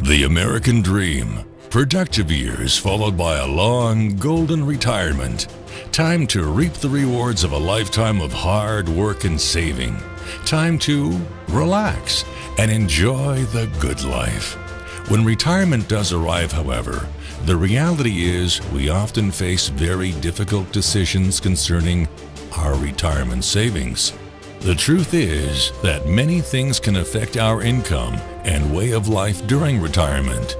The American dream. Productive years followed by a long, golden retirement. Time to reap the rewards of a lifetime of hard work and saving. Time to relax and enjoy the good life. When retirement does arrive, however, the reality is we often face very difficult decisions concerning our retirement savings. The truth is that many things can affect our income and way of life during retirement.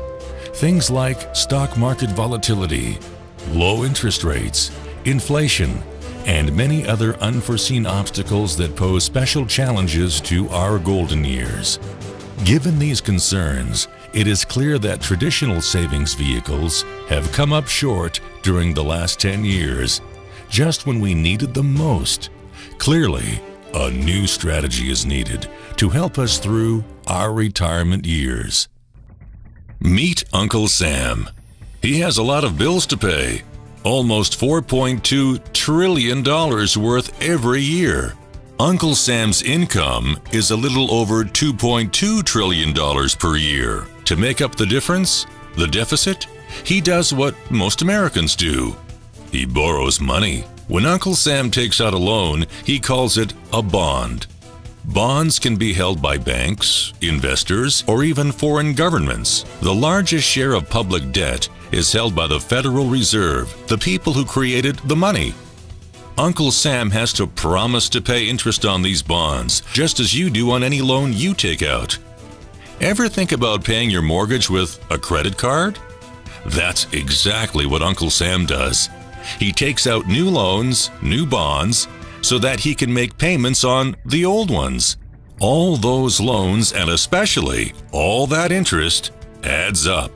Things like stock market volatility, low interest rates, inflation, and many other unforeseen obstacles that pose special challenges to our golden years. Given these concerns, it is clear that traditional savings vehicles have come up short during the last 10 years, just when we needed them most. Clearly, a new strategy is needed to help us through our retirement years. Meet Uncle Sam. He has a lot of bills to pay, almost $4.2 trillion worth every year. Uncle Sam's income is a little over $2.2 trillion per year. To make up the difference, the deficit, he does what most Americans do. He borrows money. When Uncle Sam takes out a loan, he calls it a bond. Bonds can be held by banks, investors, or even foreign governments. The largest share of public debt is held by the Federal Reserve, the people who created the money. Uncle Sam has to promise to pay interest on these bonds, just as you do on any loan you take out. Ever think about paying your mortgage with a credit card? That's exactly what Uncle Sam does. He takes out new loans, new bonds, so that he can make payments on the old ones. All those loans, and especially all that interest, adds up.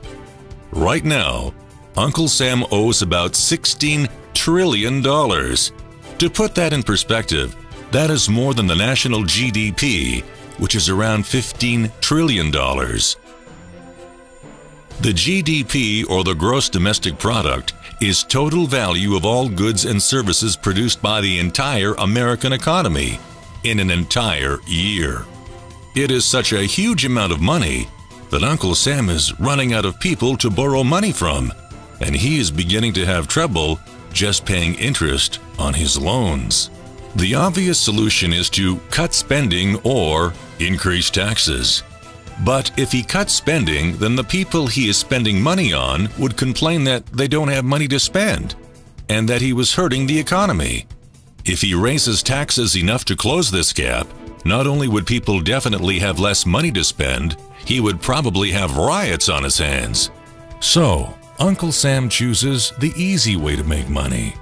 Right now, Uncle Sam owes about $16 trillion. To put that in perspective, that is more than the national GDP, which is around $15 trillion. The GDP, or the gross domestic product, is total value of all goods and services produced by the entire American economy in an entire year. It is such a huge amount of money that Uncle Sam is running out of people to borrow money from, and he is beginning to have trouble just paying interest on his loans. The obvious solution is to cut spending or increase taxes. But if he cuts spending, then the people he is spending money on would complain that they don't have money to spend and that he was hurting the economy. If he raises taxes enough to close this gap, not only would people definitely have less money to spend, he would probably have riots on his hands. So, Uncle Sam chooses the easy way to make money.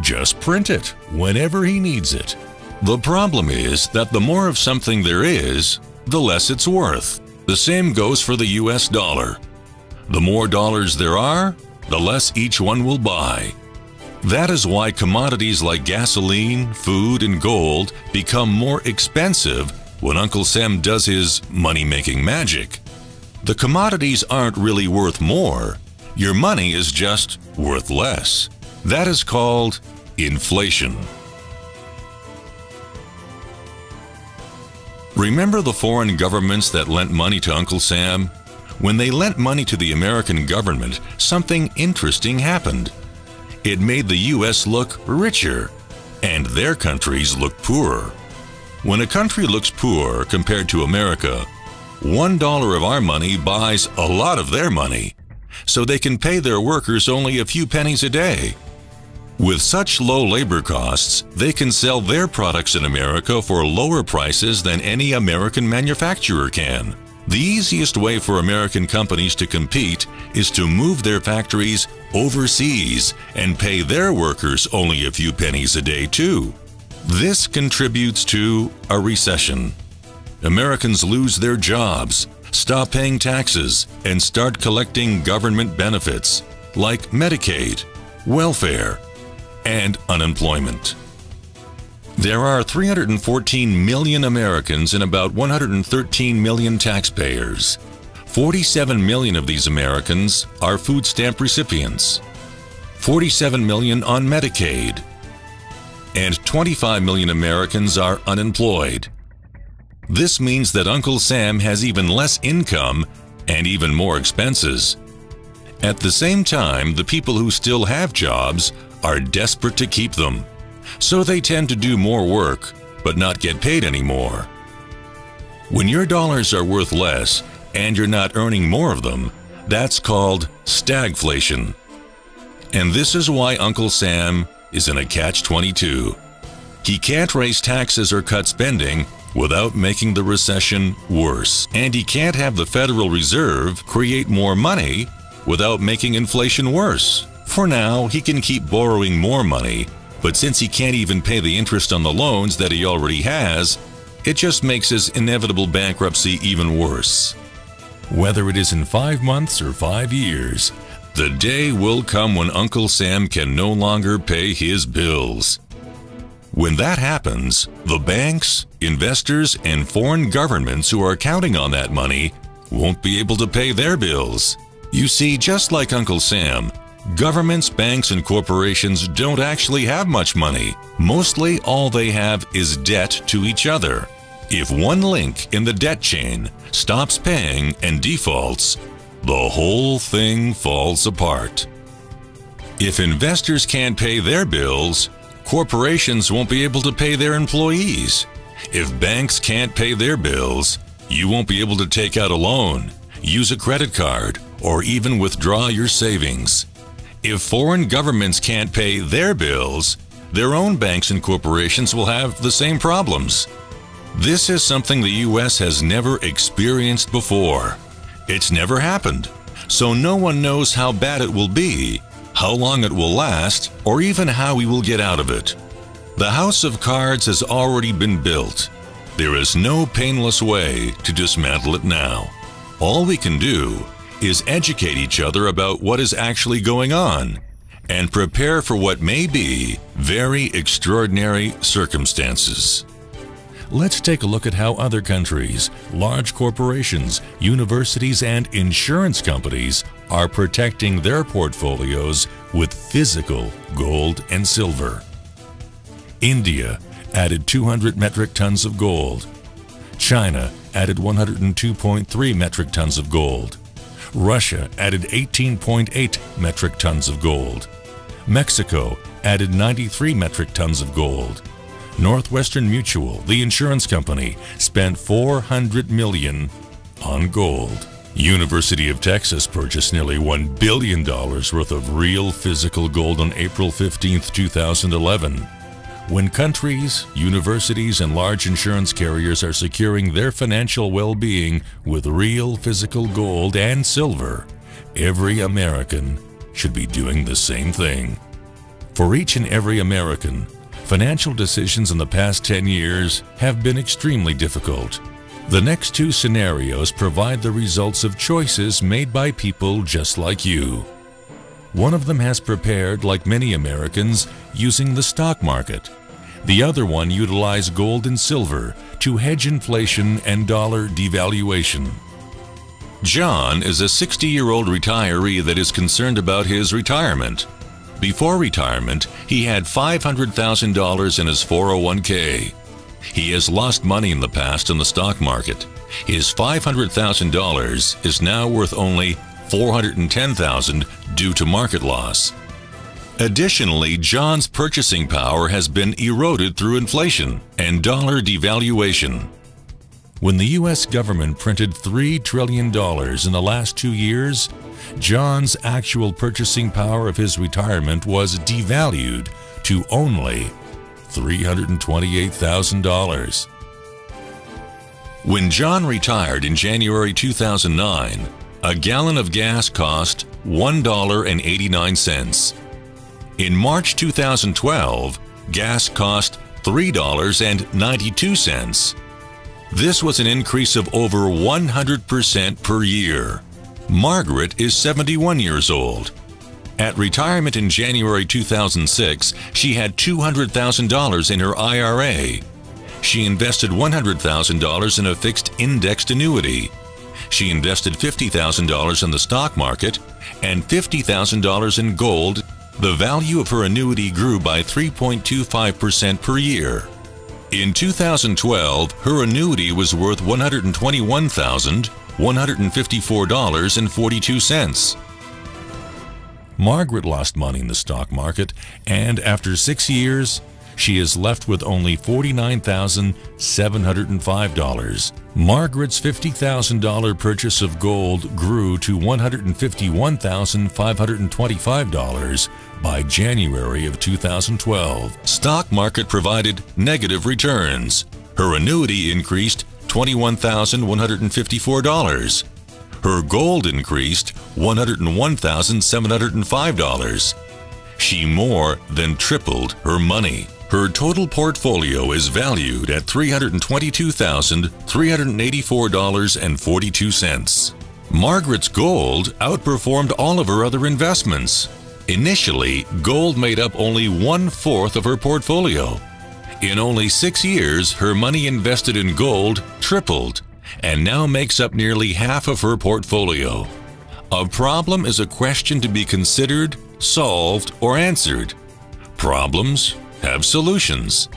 Just print it whenever he needs it. The problem is that the more of something there is, the less it's worth. The same goes for the US dollar. The more dollars there are, the less each one will buy. That is why commodities like gasoline, food, and gold become more expensive when Uncle Sam does his money-making magic. The commodities aren't really worth more. Your money is just worth less. That is called inflation. Remember the foreign governments that lent money to Uncle Sam? When they lent money to the American government, something interesting happened. It made the US look richer, and their countries look poorer. When a country looks poor compared to America, $1 of our money buys a lot of their money, so they can pay their workers only a few pennies a day. With such low labor costs, they can sell their products in America for lower prices than any American manufacturer can. The easiest way for American companies to compete is to move their factories overseas and pay their workers only a few pennies a day too. This contributes to a recession. Americans lose their jobs, stop paying taxes, and start collecting government benefits like Medicaid, welfare, and unemployment. There are 314 million Americans and about 113 million taxpayers. 47 million of these Americans are food stamp recipients, 47 million on Medicaid, and 25 million Americans are unemployed. This means that Uncle Sam has even less income and even more expenses. At the same time, the people who still have jobs are desperate to keep them, so they tend to do more work but not get paid anymore. When your dollars are worth less and you're not earning more of them, that's called stagflation. And this is why Uncle Sam is in a catch-22. He can't raise taxes or cut spending without making the recession worse. And he can't have the Federal Reserve create more money without making inflation worse. For now, he can keep borrowing more money, but since he can't even pay the interest on the loans that he already has, it just makes his inevitable bankruptcy even worse. Whether it is in 5 months or 5 years, the day will come when Uncle Sam can no longer pay his bills. When that happens, the banks, investors, and foreign governments who are counting on that money won't be able to pay their bills. You see, just like Uncle Sam, governments, banks, and corporations don't actually have much money. Mostly all they have is debt to each other. If one link in the debt chain stops paying and defaults, the whole thing falls apart. If investors can't pay their bills, corporations won't be able to pay their employees. If banks can't pay their bills, you won't be able to take out a loan, use a credit card, or even withdraw your savings. If foreign governments can't pay their bills, their own banks and corporations will have the same problems. This is something the U.S. has never experienced before. It's never happened, so no one knows how bad it will be, how long it will last, or even how we will get out of it. The house of cards has already been built. There is no painless way to dismantle it now. All we can do is educate each other about what is actually going on and prepare for what may be very extraordinary circumstances. Let's take a look at how other countries, large corporations, universities, and insurance companies are protecting their portfolios with physical gold and silver. India added 200 metric tons of gold. China added 102.3 metric tons of gold. Russia added 18.8 metric tons of gold. Mexico added 93 metric tons of gold. Northwestern Mutual, the insurance company, spent $400 million on gold. University of Texas purchased nearly $1 billion worth of real physical gold on April 15, 2011. When countries, universities, and large insurance carriers are securing their financial well-being with real physical gold and silver, every American should be doing the same thing. For each and every American, financial decisions in the past 10 years have been extremely difficult. The next two scenarios provide the results of choices made by people just like you. One of them has prepared, like many Americans, using the stock market. The other one utilized gold and silver to hedge inflation and dollar devaluation. John is a 60-year-old retiree that is concerned about his retirement. Before retirement, he had $500,000 in his 401k. He has lost money in the past in the stock market. His $500,000 is now worth only $410,000 due to market loss. Additionally, John's purchasing power has been eroded through inflation and dollar devaluation. When the U.S. government printed $3 trillion in the last 2 years, John's actual purchasing power of his retirement was devalued to only $328,000. When John retired in January 2009, a gallon of gas cost $1.89. In March 2012, gas cost $3.92. This was an increase of over 100% per year. Margaret is 71 years old. At retirement in January 2006, she had $200,000 in her IRA. She invested $100,000 in a fixed indexed annuity. She invested $50,000 in the stock market and $50,000 in gold. The value of her annuity grew by 3.25% per year. In 2012, her annuity was worth $121,000, $154.42. Margaret lost money in the stock market, and after 6 years, she is left with only $49,705. Margaret's $50,000 purchase of gold grew to $151,525 by January of 2012. Stock market provided negative returns. Her annuity increased $21,154. Her gold increased $101,705. She more than tripled her money. Her total portfolio is valued at $322,384.42. Margaret's gold outperformed all of her other investments. Initially, gold made up only 1/4 of her portfolio. In only 6 years, her money invested in gold tripled and now makes up nearly half of her portfolio. A problem is a question to be considered, solved, or answered. Problems have solutions.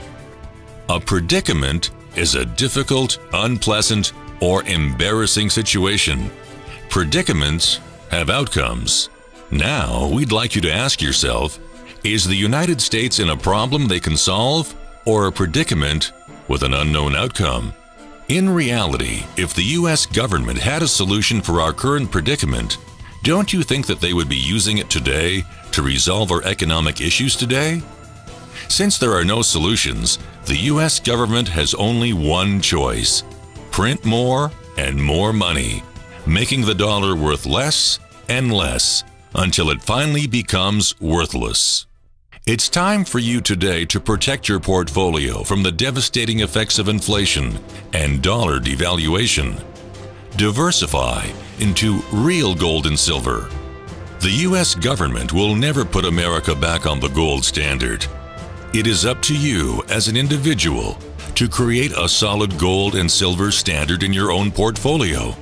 A predicament is a difficult, unpleasant, or embarrassing situation. Predicaments have outcomes. Now, we'd like you to ask yourself, is the United States in a problem they can solve, or a predicament with an unknown outcome? In reality, if the U.S. government had a solution for our current predicament, don't you think that they would be using it today to resolve our economic issues today? Since there are no solutions, the U.S. government has only one choice: print more and more money, making the dollar worth less and less until it finally becomes worthless. It's time for you today to protect your portfolio from the devastating effects of inflation and dollar devaluation. Diversify into real gold and silver. The U.S. government will never put America back on the gold standard. It is up to you as an individual to create a solid gold and silver standard in your own portfolio.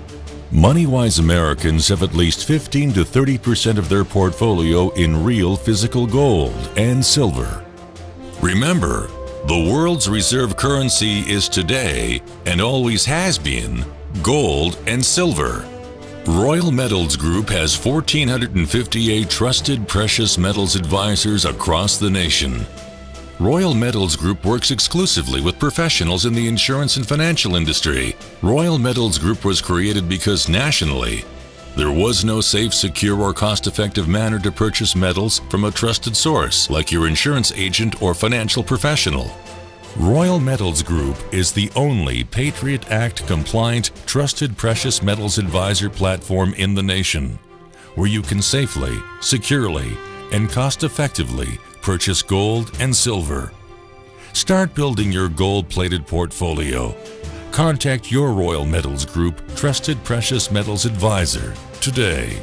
Money-wise Americans have at least 15 to 30% of their portfolio in real physical gold and silver. Remember, the world's reserve currency is today, and always has been, gold and silver. Royal Metals Group has 1,458 trusted precious metals advisors across the nation. Royal Metals Group works exclusively with professionals in the insurance and financial industry. Royal Metals Group was created because nationally, there was no safe, secure, or cost-effective manner to purchase metals from a trusted source like your insurance agent or financial professional. Royal Metals Group is the only Patriot Act compliant, trusted precious metals advisor platform in the nation, where you can safely, securely, and cost-effectively purchase gold and silver. Start building your gold-plated portfolio. Contact your Royal Metals Group trusted precious metals advisor today.